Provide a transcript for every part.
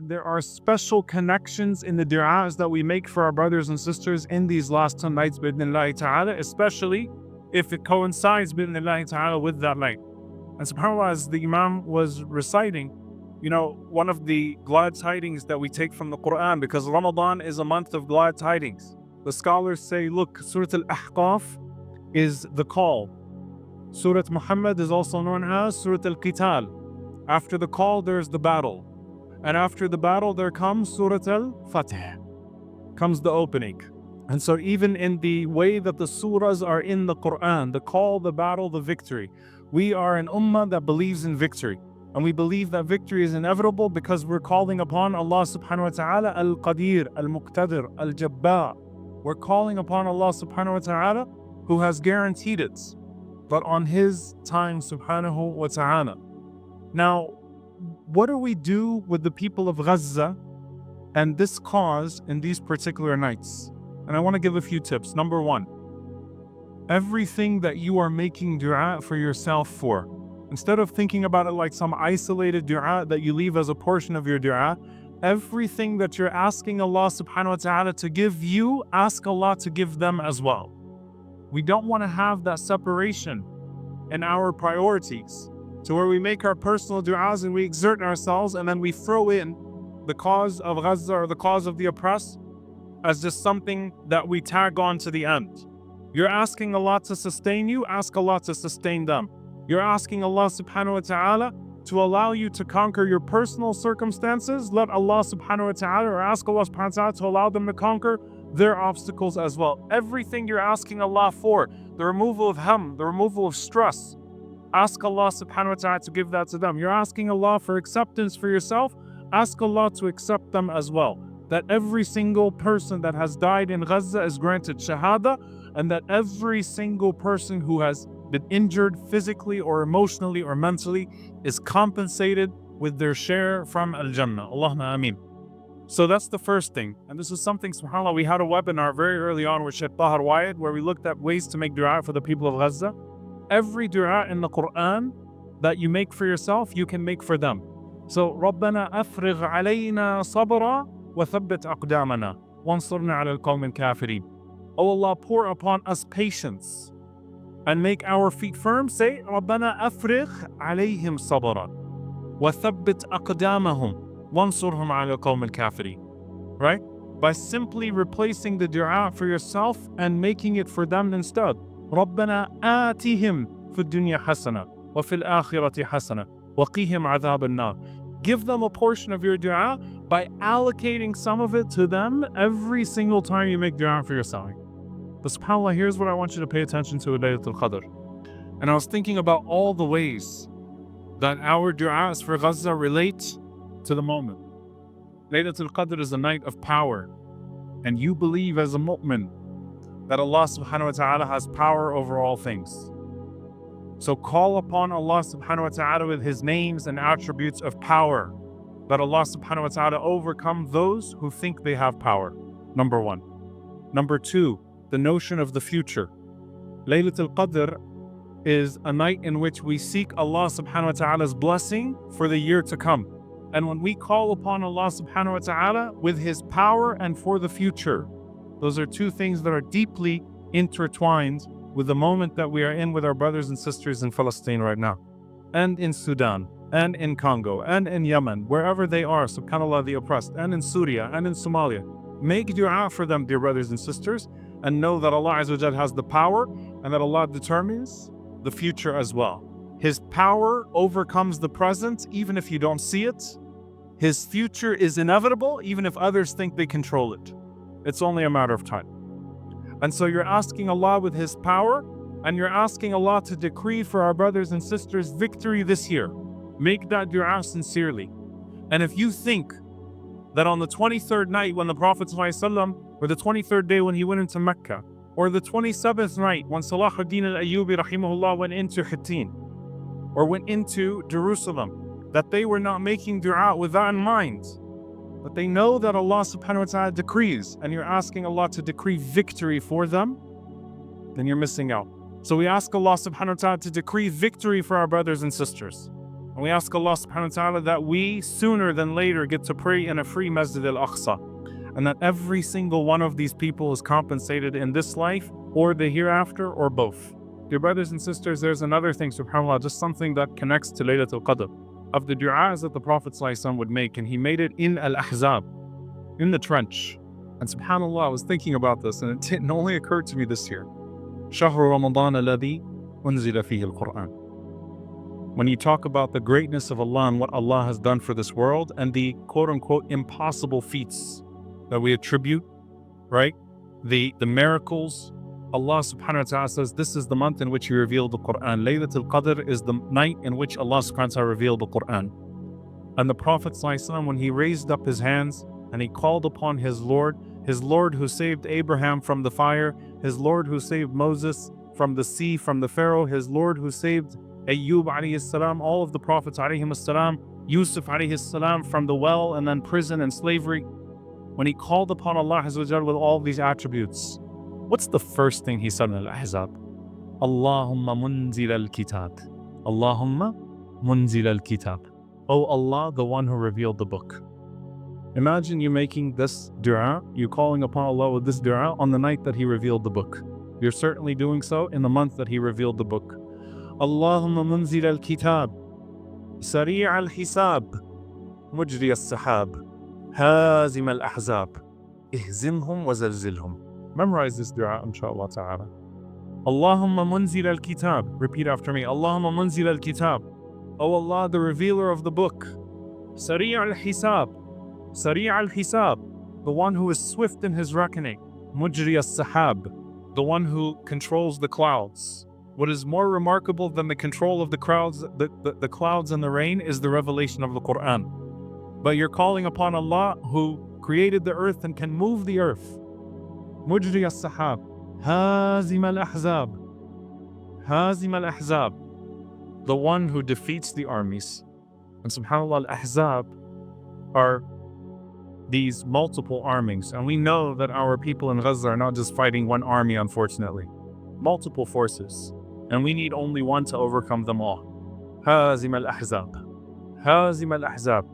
there are special connections in the du'as that we make for our brothers and sisters in these last 10 nights, bi'idhnillahi ta'ala, especially if it coincides, bi'idhnillahi ta'ala, with that night. And subhanAllah, as the Imam was reciting, one of the glad tidings that we take from the Quran, because Ramadan is a month of glad tidings. The scholars say, look, Surah Al-Ahqaf is the call. Surah Muhammad is also known as Surah Al-Qital. After the call, there's the battle. And after the battle, there comes Surah Al-Fatih, comes the opening. And so even in the way that the surahs are in the Quran, the call, the battle, the victory, we are an ummah that believes in victory. And we believe that victory is inevitable because we're calling upon Allah subhanahu wa ta'ala Al-Qadir, Al-Muqtadir, Al-Jabbar. We're calling upon Allah subhanahu wa ta'ala who has guaranteed it, but on His time subhanahu wa ta'ala. Now, what do we do with the people of Gaza and this cause in these particular nights? And I want to give a few tips. Number one, everything that you are making dua for yourself for, instead of thinking about it like some isolated dua that you leave as a portion of your dua, everything that you're asking Allah subhanahu wa ta'ala to give you, ask Allah to give them as well. We don't want to have that separation in our priorities to where we make our personal du'as and we exert ourselves and then we throw in the cause of Gaza or the cause of the oppressed as just something that we tag on to the end. You're asking Allah to sustain you, ask Allah to sustain them. You're asking Allah subhanahu wa ta'ala to allow you to conquer your personal circumstances, let Allah subhanahu wa ta'ala, or ask Allah subhanahu wa ta'ala to allow them to conquer their obstacles as well. Everything you're asking Allah for, the removal of ham, the removal of stress, ask Allah subhanahu wa ta'ala to give that to them. You're asking Allah for acceptance for yourself, ask Allah to accept them as well. That every single person that has died in Gaza is granted shahada, and that every single person who has been injured physically or emotionally or mentally is compensated with their share from Al-Jannah. Allahumma ameen. So that's the first thing. And this is something, subhanAllah, we had a webinar very early on with Sheikh Tahar Wayed where we looked at ways to make dua for the people of Gaza. Every dua in the Quran that you make for yourself, you can make for them. So, رَبَّنَا أَفْرِغْ عَلَيْنَا صَبْرًا وَثَبِّتْ أَقْدَامَنَا وَانصُرْنَا عَلَى الْقَوْمِ الْكَافِرِينَ. O Allah, pour upon us patience and make our feet firm. Say, رَبَّنَا أَفْرِغْ عَلَيْهِمْ صَبْرًا وَثَبِّتْ أَقْدَامَهُمْ وَانصُرْهُمْ عَلَى الْقَوْمِ الْكَافِرِينَ. Right? By simply replacing the dua for yourself and making it for them instead. رَبَّنَا آتِهِمْ فِي الدُّنْيَا حَسَنَةً وَفِي الْآخِرَةِ حَسَنَةً وَقِهِمْ عَذَابَ النَّارِ. Give them a portion of your dua by allocating some of it to them every single time you make dua for yourself. But subhanAllah, here's what I want you to pay attention to with Laylatul Qadr. And I was thinking about all the ways that our du'as for Gaza relate to the moment. Laylatul Qadr is a night of power. And you believe as a mu'min that Allah subhanahu wa ta'ala has power over all things. So call upon Allah subhanahu wa ta'ala with His names and attributes of power, that Allah subhanahu wa ta'ala overcome those who think they have power. Number one. Number two, the notion of the future. Laylatul Qadr is a night in which we seek Allah subhanahu wa ta'ala's blessing for the year to come. And when we call upon Allah subhanahu wa ta'ala with His power and for the future, those are two things that are deeply intertwined with the moment that we are in with our brothers and sisters in Palestine right now, and in Sudan, and in Congo, and in Yemen, wherever they are, subhanAllah, the oppressed, and in Syria, and in Somalia. Make dua for them, dear brothers and sisters, and know that Allah Azza wa Jal has the power, and that Allah determines the future as well. His power overcomes the present, even if you don't see it. His future is inevitable, even if others think they control it. It's only a matter of time. And so you're asking Allah with His power, and you're asking Allah to decree for our brothers and sisters victory this year. Make that dua sincerely. And if you think that on the 23rd night when the Prophet ﷺ, or the 23rd day when he went into Mecca, or the 27th night when Salahuddin al-Ayyubi rahimahullah went into Hittin, or went into Jerusalem, that they were not making dua with that in mind, but they know that Allah subhanahu wa ta'ala decrees, and you're asking Allah to decree victory for them, then you're missing out. So we ask Allah subhanahu wa ta'ala to decree victory for our brothers and sisters. And we ask Allah subhanahu wa ta'ala that we sooner than later get to pray in a free Masjid al-Aqsa, and that every single one of these people is compensated in this life or the hereafter or both. Dear brothers and sisters, there's another thing, subhanAllah, just something that connects to Laylatul Qadr. Of the du'as that the Prophet ﷺ would make, and he made it in Al-Ahzab, in the trench. And subhanAllah, I was thinking about this, and it didn't only occur to me this year. شهر رمضان الذي أنزل فيه القرآن. When you talk about the greatness of Allah and what Allah has done for this world and the quote-unquote impossible feats that we attribute, right? The miracles, Allah subhanahu wa ta'ala says this is the month in which He revealed the Quran. Laylatul Qadr is the night in which Allah subhanahu wa ta'ala revealed the Quran. And the Prophet ﷺ, when he raised up his hands and he called upon his Lord who saved Abraham from the fire, his Lord who saved Moses from the sea, from the Pharaoh, his Lord who saved Ayyub alayhi salam, all of the Prophets alayhi salam, Yusuf alayhi salam from the well and then prison and slavery. When he called upon Allah Azza wa Jal with all these attributes, what's the first thing he said in Al-Ahzab? Allahumma munzil al-kitab. Allahumma munzil al-kitab. Oh Allah, the one who revealed the book. Imagine you making this dua, you calling upon Allah with this dua on the night that He revealed the book. You're certainly doing so in the month that He revealed the book. Allahumma munzil al-kitab, sari' al-hisab, mujri al-sahab, hazim al-ahzab, ihzimhum wa zalzilhum. Memorize this dua, inshaAllah ta'ala. Allahumma munzil al-kitab. Repeat after me. Allahumma munzil al-kitab. O Allah, the revealer of the book. Sari' al-hisab. Sari' al-hisab. The one who is swift in His reckoning. Mujri al-sahab. The one who controls the clouds. What is more remarkable than the control of the clouds, the clouds and the rain is the revelation of the Quran. But you're calling upon Allah who created the earth and can move the earth. Mujri al-sahab. Hazim al-ahzab. Hazim al-ahzab. The one who defeats the armies. And subhanAllah, al-ahzab are these multiple armies. And we know that our people in Gaza are not just fighting one army, unfortunately. Multiple forces. And we need only one to overcome them all. Hazim al-ahzab. Hazim al-ahzab.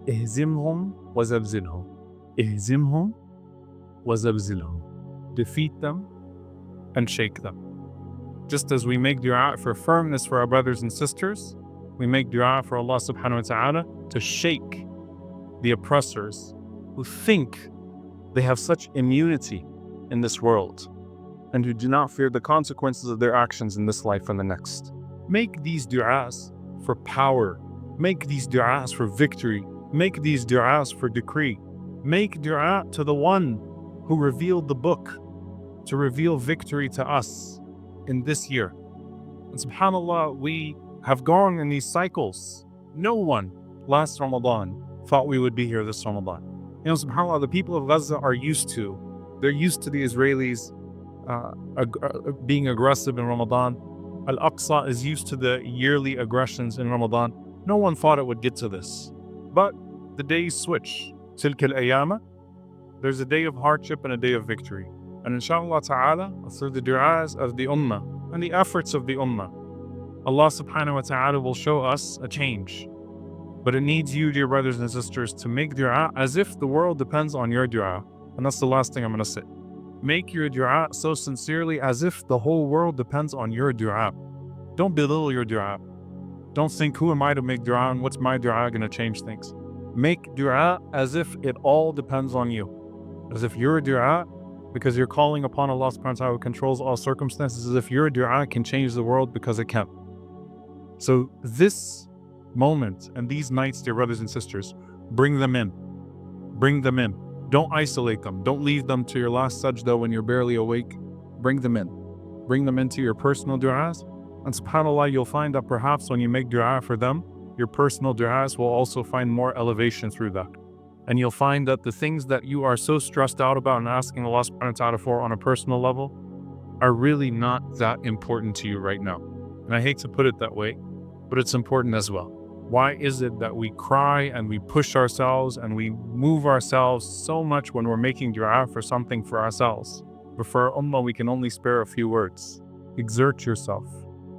Ihzimhum wa zabzilhum. Ihzimhum wa zabzilhum. Defeat them and shake them. Just as we make dua for firmness for our brothers and sisters, we make dua for Allah subhanahu wa ta'ala to shake the oppressors who think they have such immunity in this world and who do not fear the consequences of their actions in this life and the next. Make these du'as for power. Make these du'as for victory. Make these du'as for decree. Make dua to the one who revealed the book to reveal victory to us in this year. And subhanAllah, we have gone in these cycles. No one last Ramadan thought we would be here this Ramadan. You know, subhanAllah, the people of Gaza are used to the Israelis being aggressive in Ramadan. Al-Aqsa is used to the yearly aggressions in Ramadan. No one thought it would get to this. But the days switch. Tilka al-ayama. There's a day of hardship and a day of victory. And inshaAllah ta'ala, through the du'as of the ummah and the efforts of the ummah, Allah subhanahu wa ta'ala will show us a change. But it needs you, dear brothers and sisters, to make dua as if the world depends on your dua. And that's the last thing I'm going to say. Make your dua so sincerely as if the whole world depends on your dua. Don't belittle your dua. Don't think, who am I to make dua and what's my dua going to change things? Make dua as if it all depends on you. As if your dua, because you're calling upon Allah subhanahu wa ta'ala who controls all circumstances, as if your dua can change the world because it can. So this moment and these nights, dear brothers and sisters, bring them in. Bring them in. Don't isolate them. Don't leave them to your last sajda when you're barely awake. Bring them in. Bring them into your personal du'as. And subhanAllah, you'll find that perhaps when you make du'a for them, your personal du'as will also find more elevation through that. And you'll find that the things that you are so stressed out about and asking Allah subhanahu wa ta'ala for on a personal level are really not that important to you right now. And I hate to put it that way, but it's important as well. Why is it that we cry and we push ourselves and we move ourselves so much when we're making dua for something for ourselves? But for our ummah, we can only spare a few words. Exert yourself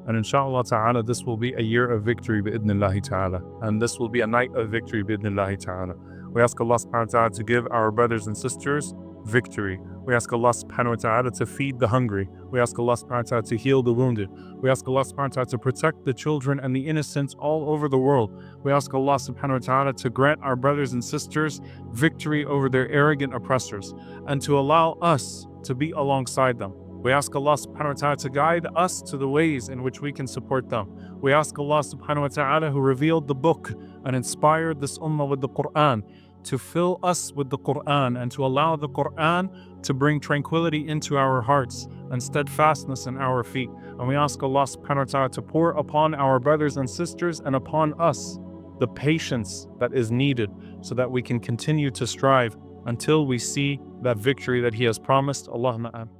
And inshallah ta'ala, this will be a year of victory bi'idhnillahi ta'ala. And this will be a night of victory bi'idhnillahi ta'ala. We ask Allah subhanahu wa ta'ala to give our brothers and sisters victory. We ask Allah subhanahu wa ta'ala to feed the hungry. We ask Allah subhanahu wa ta'ala to heal the wounded. We ask Allah subhanahu wa ta'ala to protect the children and the innocents all over the world. We ask Allah subhanahu wa ta'ala to grant our brothers and sisters victory over their arrogant oppressors and to allow us to be alongside them. We ask Allah subhanahu wa ta'ala to guide us to the ways in which we can support them. We ask Allah subhanahu wa ta'ala, who revealed the book and inspired this ummah with the Quran, to fill us with the Quran and to allow the Quran to bring tranquility into our hearts and steadfastness in our feet. And we ask Allah subhanahu wa ta'ala to pour upon our brothers and sisters and upon us the patience that is needed so that we can continue to strive until we see that victory that He has promised. Allahumma amin.